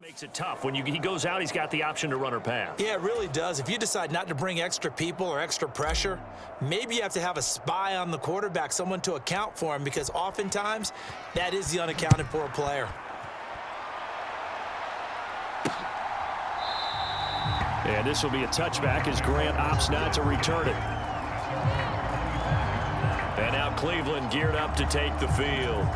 Makes it tough. When he goes out, he's got the option to run or pass. Yeah, it really does. If you decide not to bring extra people or extra pressure, maybe you have to have a spy on the quarterback, someone to account for him, because oftentimes that is the unaccounted for player. And this will be a touchback as Grant opts not to return it. And now Cleveland geared up to take the field.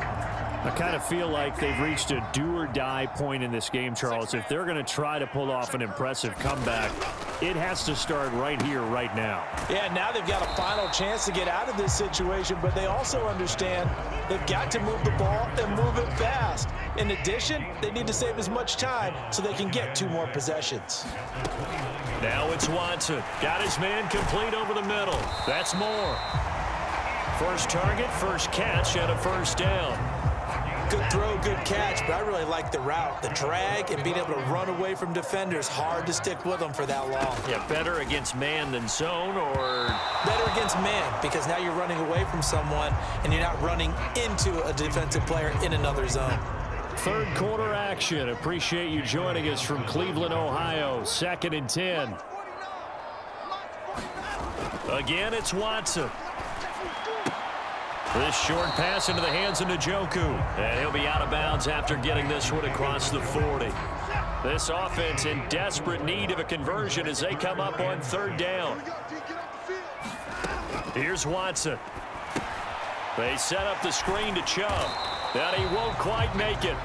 I kind of feel like they've reached a do-or-die point in this game, Charles. If they're going to try to pull off an impressive comeback, it has to start right here, right now. Yeah, now they've got a final chance to get out of this situation, but they also understand they've got to move the ball and move it fast. In addition, they need to save as much time so they can get 2 more possessions. Now it's Watson. Got his man complete over the middle. That's more. First target, first catch, and a first down. Good throw, good catch, but I really like the route. The drag and being able to run away from defenders, hard to stick with them for that long. Yeah, better against man than zone, or? Better against man, because now you're running away from someone and you're not running into a defensive player in another zone. Third quarter action. Appreciate you joining us from Cleveland, Ohio. 2nd and 10. Again, it's Watson. This short pass into the hands of Njoku. And he'll be out of bounds after getting this one across the 40. This offense in desperate need of a conversion as they come up on 3rd down. Here's Watson. They set up the screen to Chubb. And he won't quite make it.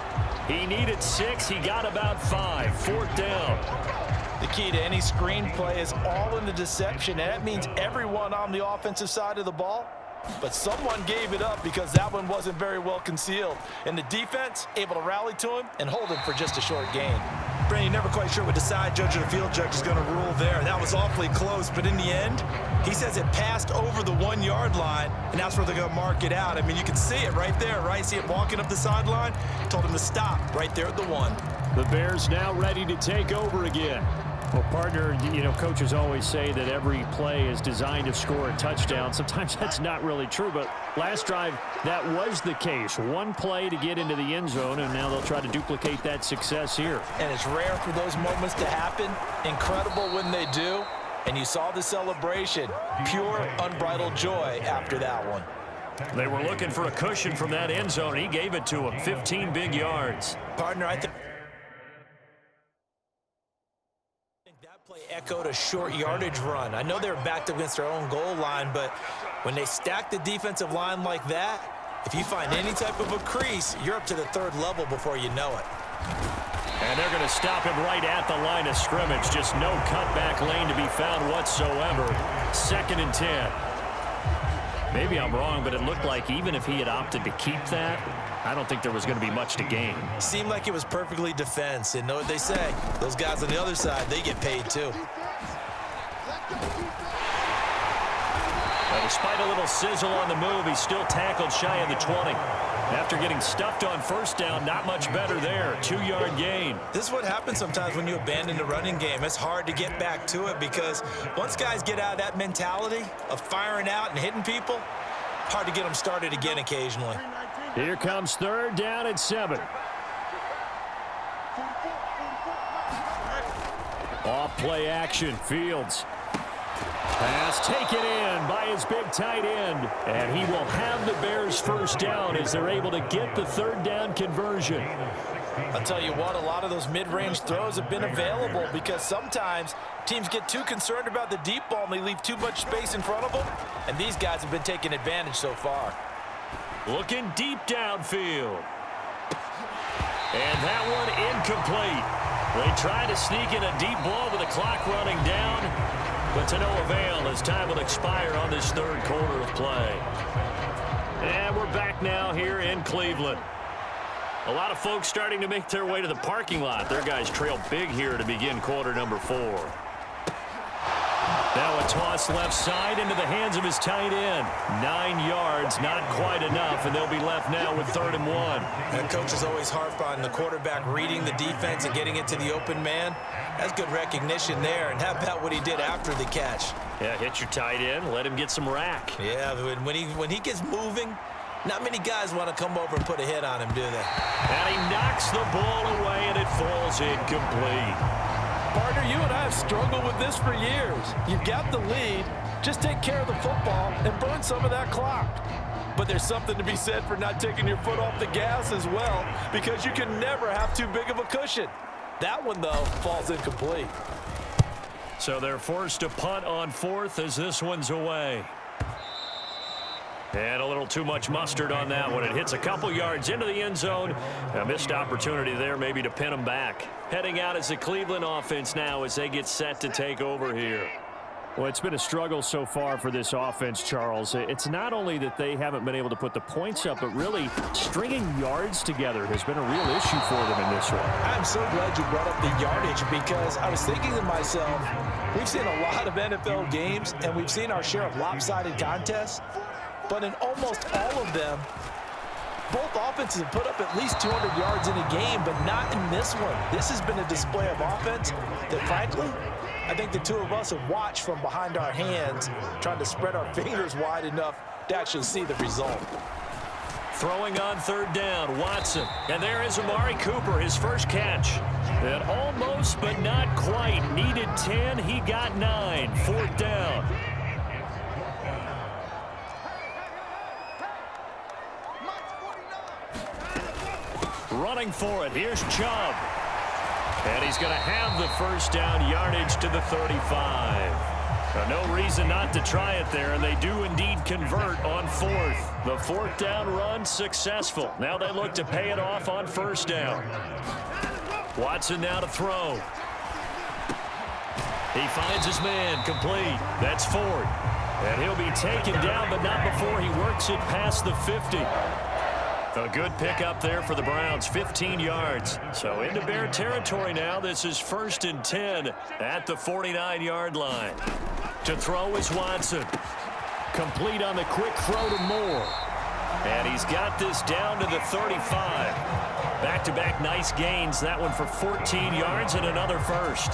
He needed 6. He got about 5. 4th down. The key to any screen play is all in the deception, and that means everyone on the offensive side of the ball. But someone gave it up because that one wasn't very well concealed. And the defense able to rally to him and hold him for just a short gain. Brandon, you're never quite sure what the side judge or the field judge is going to rule there. That was awfully close, but in the end, he says it passed over the 1-yard line, and that's where they're going to mark it out. I mean, you can see it right there, right? See it walking up the sideline? Told him to stop right there at the 1. The Bears now ready to take over again. Well, partner, you know, coaches always say that every play is designed to score a touchdown. Sometimes that's not really true, but last drive, that was the case. One play to get into the end zone, and now they'll try to duplicate that success here. And it's rare for those moments to happen. Incredible when they do. And you saw the celebration. Pure, unbridled joy after that one. They were looking for a cushion from that end zone. He gave it to him. 15 big yards. Partner, I think that play echoed a short yardage run. I know they were backed up against their own goal line, but when they stack the defensive line like that, if you find any type of a crease, you're up to the 3rd level before you know it. And they're going to stop him right at the line of scrimmage. Just no cutback lane to be found whatsoever. 2nd and 10. Maybe I'm wrong, but it looked like even if he had opted to keep that, I don't think there was going to be much to gain. Seemed like it was perfectly defense. And know what they say? Those guys on the other side, they get paid too. Now, despite a little sizzle on the move, he's still tackled shy of the 20. After getting stuffed on 1st down, not much better there. 2-yard gain. This is what happens sometimes when you abandon the running game. It's hard to get back to it because once guys get out of that mentality of firing out and hitting people, hard to get them started again occasionally. Here comes 3rd down and 7. Off play action, Fields. Pass taken in by his big tight end. And he will have the Bears 1st down as they're able to get the 3rd down conversion. I'll tell you what, a lot of those mid-range throws have been available because sometimes teams get too concerned about the deep ball and they leave too much space in front of them. And these guys have been taking advantage so far. Looking deep downfield. And that one incomplete. They try to sneak in a deep ball with the clock running down, but to no avail as time will expire on this 3rd quarter of play. And we're back now here in Cleveland. A lot of folks starting to make their way to the parking lot. Their guys trail big here to begin quarter number 4. Now a toss left side into the hands of his tight end. 9 yards, not quite enough, and they'll be left now with 3rd and 1. And coaches always harp on the quarterback reading the defense and getting it to the open man. That's good recognition there. And how about what he did after the catch? Yeah, hit your tight end, let him get some rack. Yeah, when he gets moving, not many guys want to come over and put a hit on him, do they? And he knocks the ball away, and it falls falls incomplete. Partner, you and I have struggled with this for years. You've got the lead. Just take care of the football and burn some of that clock. But there's something to be said for not taking your foot off the gas as well, because you can never have too big of a cushion. That one, though, falls incomplete. So they're forced to punt on fourth as this one's away. And a little too much mustard on that one. It hits a couple yards into the end zone. A missed opportunity there maybe to pin them back. Heading out as the Cleveland offense now as they get set to take over here. Well, it's been a struggle so far for this offense, Charles. It's not only that they haven't been able to put the points up, but really stringing yards together has been a real issue for them in this one. I'm so glad you brought up the yardage, because I was thinking to myself, we've seen a lot of NFL games, and we've seen our share of lopsided contests. But in almost all of them, both offenses have put up at least 200 yards in a game, but not in this one. This has been a display of offense that, frankly, I think the two of us have watched from behind our hands, trying to spread our fingers wide enough to actually see the result. Throwing on third down, Watson. And there is Amari Cooper, his first catch. And almost, but not quite. Needed 10, he got 9. Fourth down. Running for it, here's Chubb. And he's going to have the first down, yardage to the 35. No reason not to try it there, and they do indeed convert on fourth. The fourth down run successful. Now they look to pay it off on first down. Watson now to throw. He finds his man, complete. That's Ford. And he'll be taken down, but not before he works it past the 50. A good pickup there for the Browns, 15 yards. So into Bear territory now. This is 1st and 10 at the 49-yard line. To throw is Watson. Complete on the quick throw to Moore. And he's got this down to the 35. Back-to-back nice gains. That one for 14 yards and another first.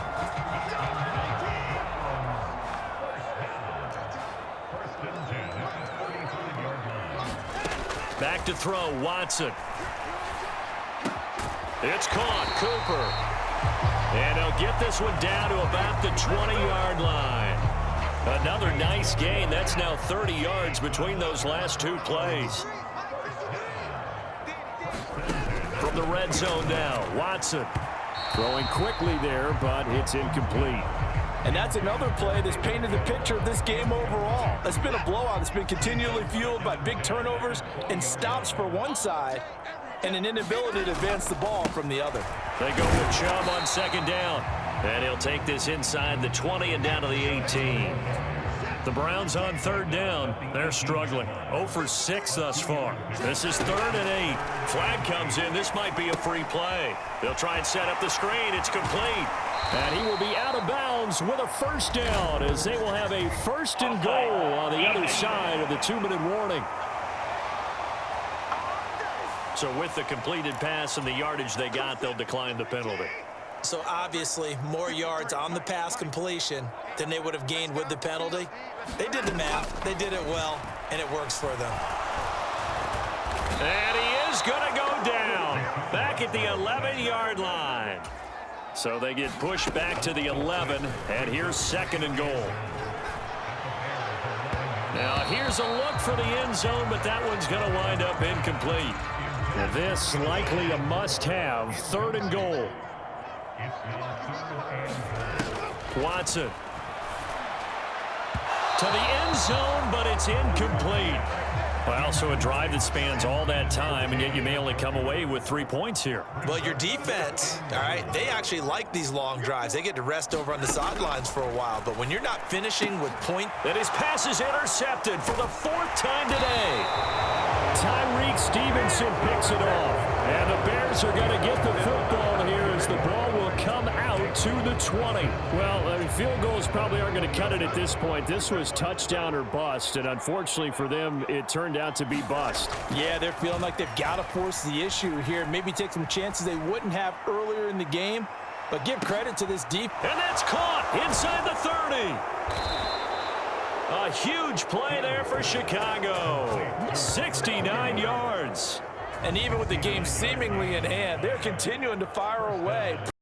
Back to throw, Watson. It's caught, Cooper. And he'll get this one down to about the 20-yard line. Another nice gain. That's now 30 yards between those last two plays. From the red zone now, Watson. Throwing quickly there, but it's incomplete. And that's another play that's painted the picture of this game overall. It's been a blowout. It's been continually fueled by big turnovers and stops for one side and an inability to advance the ball from the other. They go with Chubb on second down. And he'll take this inside the 20 and down to the 18. The Browns on third down. They're struggling. 0 for 6 thus far. This is 3rd and 8. Flag comes in. This might be a free play. They'll try and set up the screen. It's complete. And he will be out of bounds with a first down, as they will have a 1st and goal on the other side of the 2-minute warning. So with the completed pass and the yardage they got, they'll decline the penalty. So obviously more yards on the pass completion than they would have gained with the penalty. They did the math. They did it well, and it works for them. And he is going to go down back at the 11-yard line. So they get pushed back to the 11, and here's 2nd and goal. Now here's a look for the end zone, but that one's going to wind up incomplete. And this likely a must-have, 3rd and goal. Watson. To the end zone, but it's incomplete. Well, so a drive that spans all that time, and yet you may only come away with 3 points here. Well, your defense, all right, they actually like these long drives. They get to rest over on the sidelines for a while. But when you're not finishing with point. And his pass is intercepted for the 4th time today. Tyreek Stevenson picks it off. And the Bears are going to get the football here as the ball will come out to the 20. Well, field goals probably aren't going to cut it at this point. This was touchdown or bust, and unfortunately for them, it turned out to be bust. Yeah, they're feeling like they've got to force the issue here. Maybe take some chances they wouldn't have earlier in the game. But give credit to this deep. And that's caught inside the 30. A huge play there for Chicago. 69 yards. And even with the game seemingly in hand, they're continuing to fire away.